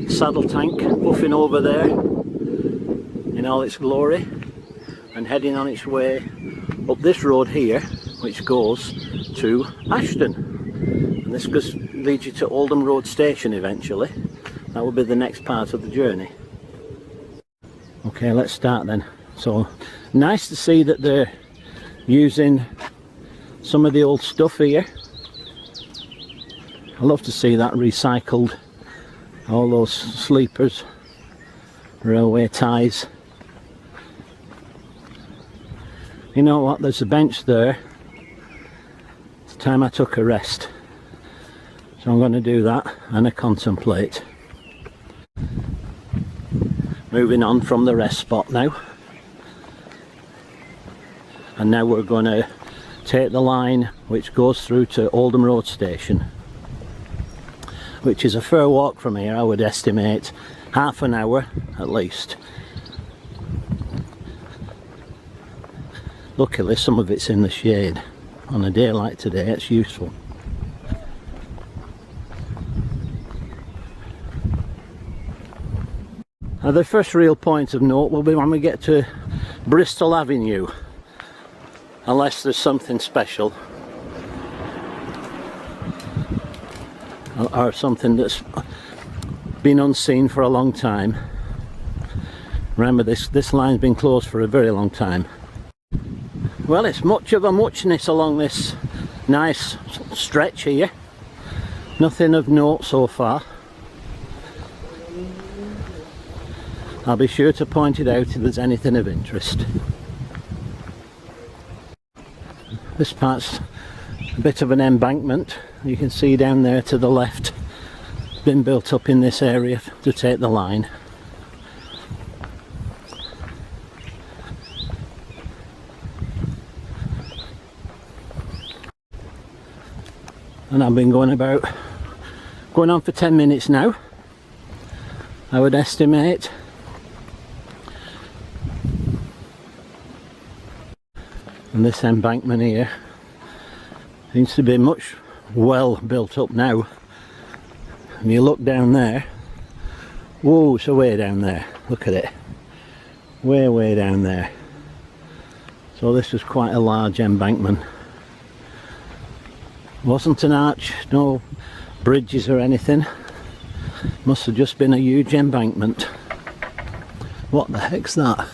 saddle tank puffing over there in all its glory and heading on its way up this road here, which goes to Ashton, and this leads you to Oldham Road station eventually. That will be the next part of the journey. Okay, let's start then. So nice to see that they're using some of the old stuff here. I love to see that recycled, all those sleepers, railway ties. You know what, there's a bench there. It's time I took a rest, so I'm going to do that and I contemplate. Moving on from the rest spot now, and now we're going to take the line which goes through to Oldham Road station, which is a fair walk from here. I would estimate half an hour at least. Luckily some of it's in the shade. On a day like today it's useful. Now the first real point of note will be when we get to Bristol Avenue, unless there's something special or something that's been unseen for a long time. Remember, this line's been closed for a very long time. Well, it's much of a muchness along this nice stretch here. Nothing of note so far. I'll be sure to point it out if there's anything of interest. This part's a bit of an embankment. You can see down there to the left, been built up in this area to take the line. And I've been going on for 10 minutes now, I would estimate. And this embankment here seems to be much well built up now. And you look down there, whoa, it's way down there, look at it, way down there. So this was quite a large embankment. Wasn't an arch, no bridges or anything. Must have just been a huge embankment. What the heck's that?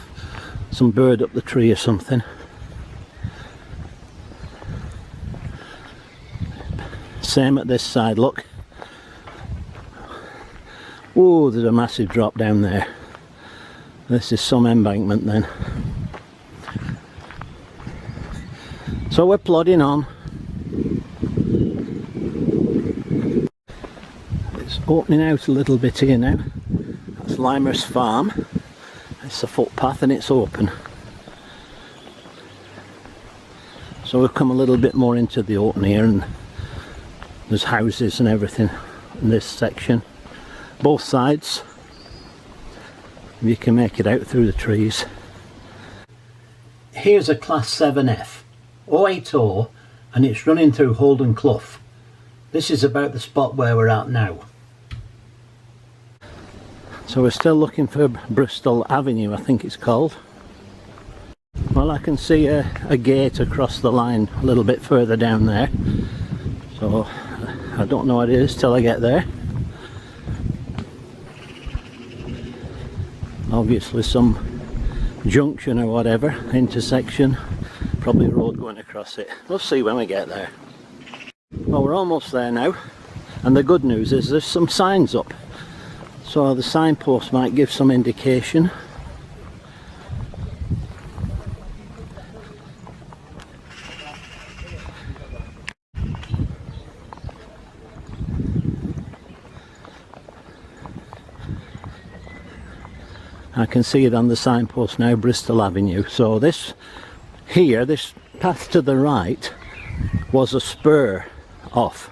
Some bird up the tree or something. Same at this side, look. Oh, there's a massive drop down there. This is some embankment then. So we're plodding on. It's opening out a little bit here now. That's Limer's farm. It's a footpath and it's open. So we've come a little bit more into the open here, and there's houses and everything in this section. Both sides. You can make it out through the trees. Here's a Class 7F, 080, and it's running through Holden Clough. This is about the spot where we're at now. So we're still looking for Bristol Avenue, I think it's called. Well, I can see a gate across the line a little bit further down there. So I don't know what it is till I get there. Obviously some junction or whatever, intersection, probably a road going across it. We'll see when we get there. Well, we're almost there now, and the good news is there's some signs up, so the signpost might give some indication. I can see it on the signpost now, Bristol Avenue. So this path to the right was a spur off.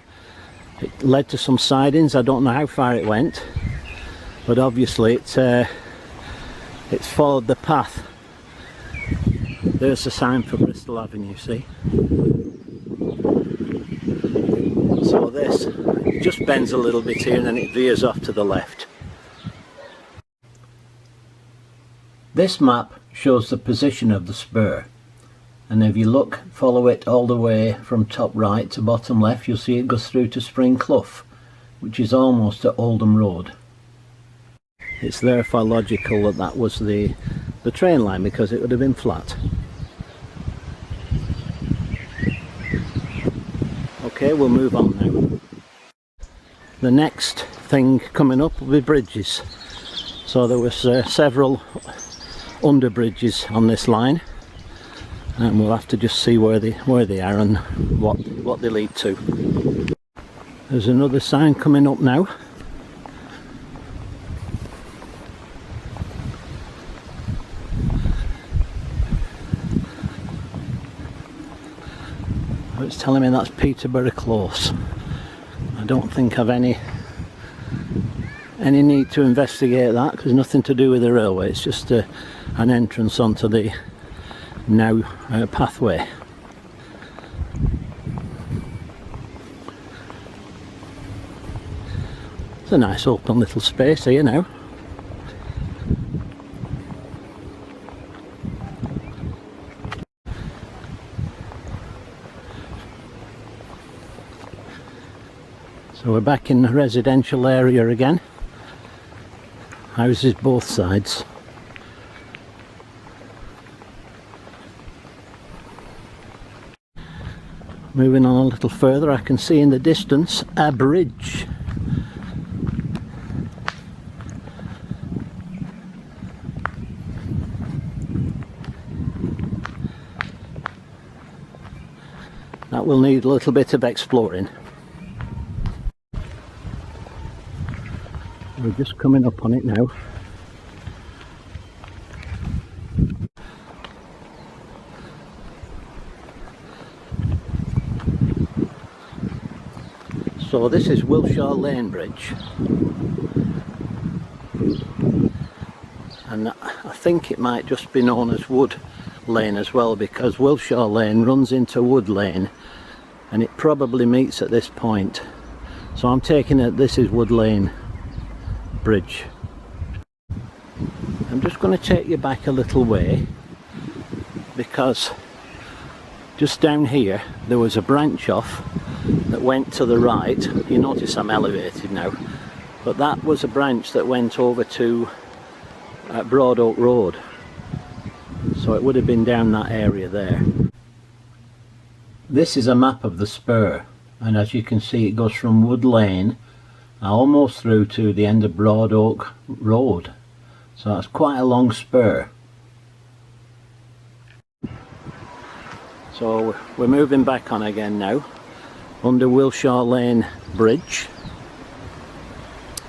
It led to some sidings. I don't know how far it went, but obviously it's followed the path. There's the sign for Bristol Avenue, see? So this It just bends a little bit here and then it veers off to the left. This map shows the position of the spur, and if you look, follow it all the way from top right to bottom left, you'll see it goes through to Spring Clough, which is almost at Oldham Road. It's therefore logical that that was the train line, because it would have been flat. Okay, we'll move on now. The next thing coming up will be bridges. So there was several under bridges on this line, and we'll have to just see where they are and what they lead to. There's another sign coming up now. It's telling me that's Peterborough Close. I don't think I've any need to investigate that, because nothing to do with the railway. It's just an entrance onto the now pathway. It's a nice open little space here now. So we're back in the residential area again. Houses both sides. Moving on a little further, I can see in the distance a bridge. That will need a little bit of exploring. We're just coming up on it now. So this is Wilshire Lane Bridge, and I think it might just be known as Wood Lane as well, because Wilshire Lane runs into Wood Lane and it probably meets at this point. So I'm taking it this is Wood Lane Bridge. I'm just going to take you back a little way, because just down here there was a branch off that went to the right. You notice I'm elevated now, but that was a branch that went over to Broad Oak Road, so it would have been down that area there. This is a map of the spur, and as you can see it goes from Wood Lane almost through to the end of Broad Oak Road, so that's quite a long spur. So we're moving back on again now under Wilshire Lane Bridge,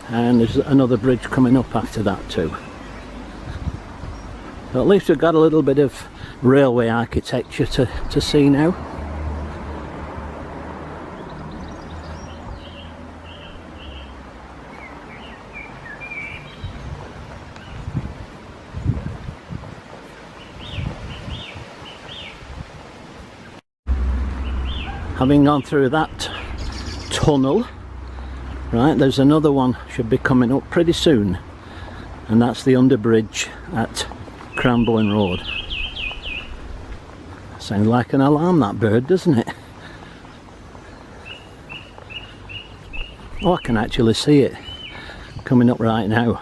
and there's another bridge coming up after that too. So at least we've got a little bit of railway architecture to see now. Having gone through that tunnel, right, there's another one should be coming up pretty soon, and that's the underbridge at Cranbourne Road. Sounds like an alarm, that bird, doesn't it? Oh, I can actually see it coming up right now.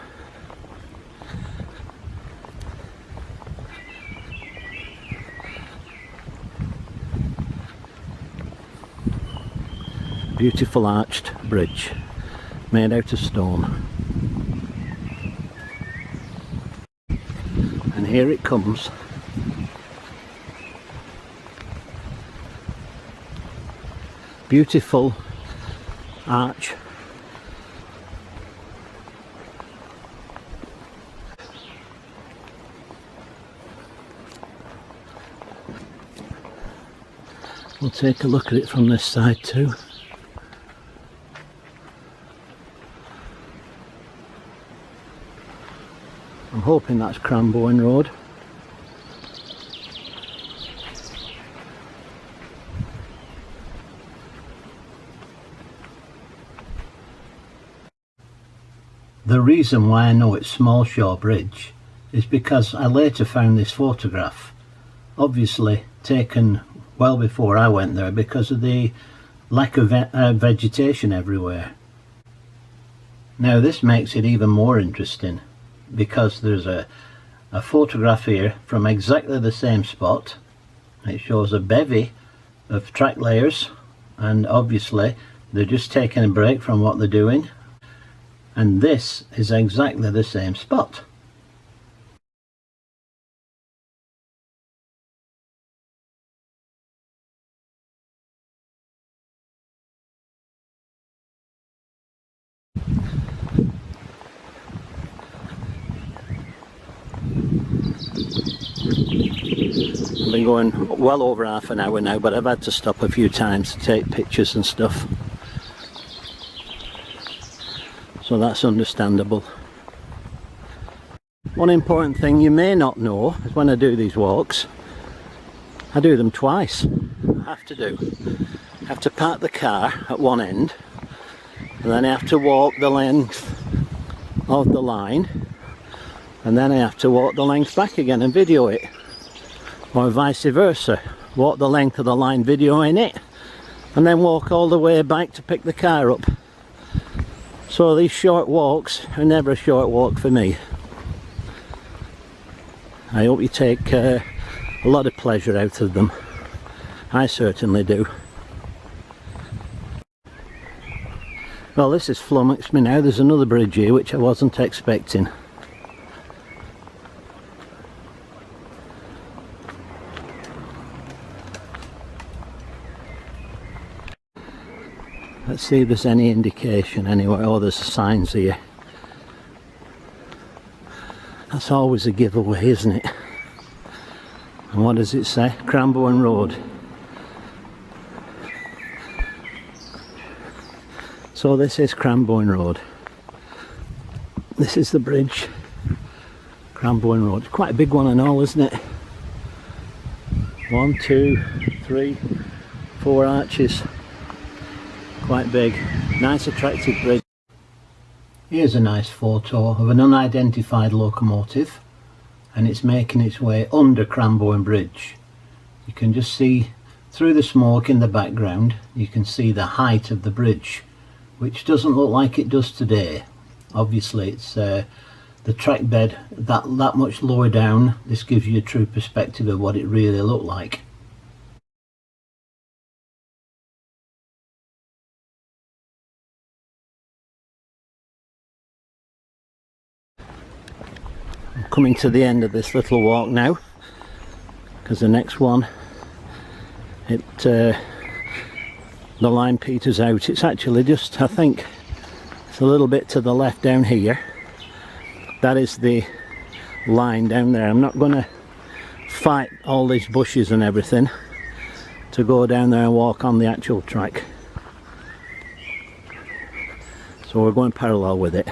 Beautiful arched bridge made out of stone, and here it comes. Beautiful arch. We'll take a look at it from this side too. I'm hoping that's Cranbourne Road. The reason why I know it's Small Shore Bridge is because I later found this photograph, obviously taken well before I went there because of the lack of vegetation everywhere. Now this makes it even more interesting because there's a photograph here from exactly the same spot. It shows a bevy of track layers, and obviously they're just taking a break from what they're doing, and this is exactly the same spot. I've been going well over half an hour now, but I've had to stop a few times to take pictures and stuff, so that's understandable. One important thing you may not know is when I do these walks, I do them twice. I have to park the car at one end, and then I have to walk the length of the line, and then I have to walk the length back again and video it, or vice versa, walk the length of the line videoing it and then walk all the way back to pick the car up. So these short walks are never a short walk for me. I hope you take a lot of pleasure out of them. I certainly do. Well, this has flummoxed me now. There's another bridge here which I wasn't expecting. Let's see if there's any indication anywhere. Oh, there's signs here. That's always a giveaway, isn't it? And what does it say? Cranbourne Road. So this is Cranbourne Road. This is the bridge. Cranbourne Road. Quite a big one and all, isn't it? 1, 2, 3, 4 arches. Quite big. Nice attractive bridge. Here's a nice photo of an unidentified locomotive, and it's making its way under Cranbourne Bridge. You can just see through the smoke in the background, you can see the height of the bridge, which doesn't look like it does today. Obviously it's the track bed that much lower down. This gives you a true perspective of what it really looked like. I'm coming to the end of this little walk now, because the next one, the line peters out. It's actually just, I think it's a little bit to the left down here. That is the line down there. I'm not going to fight all these bushes and everything to go down there and walk on the actual track, so we're going parallel with it.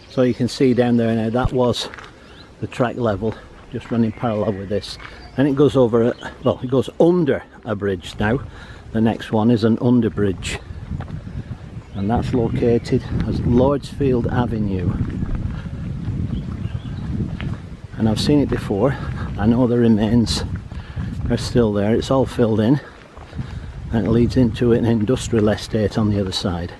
So you can see down there now, that was the track level, just running parallel with this, and it goes over it. Well, it goes under a bridge now. The next one is an under bridge, and that's located as Lordsfield Avenue, and I've seen it before. I know the remains are still there. It's all filled in, and it leads into an industrial estate on the other side.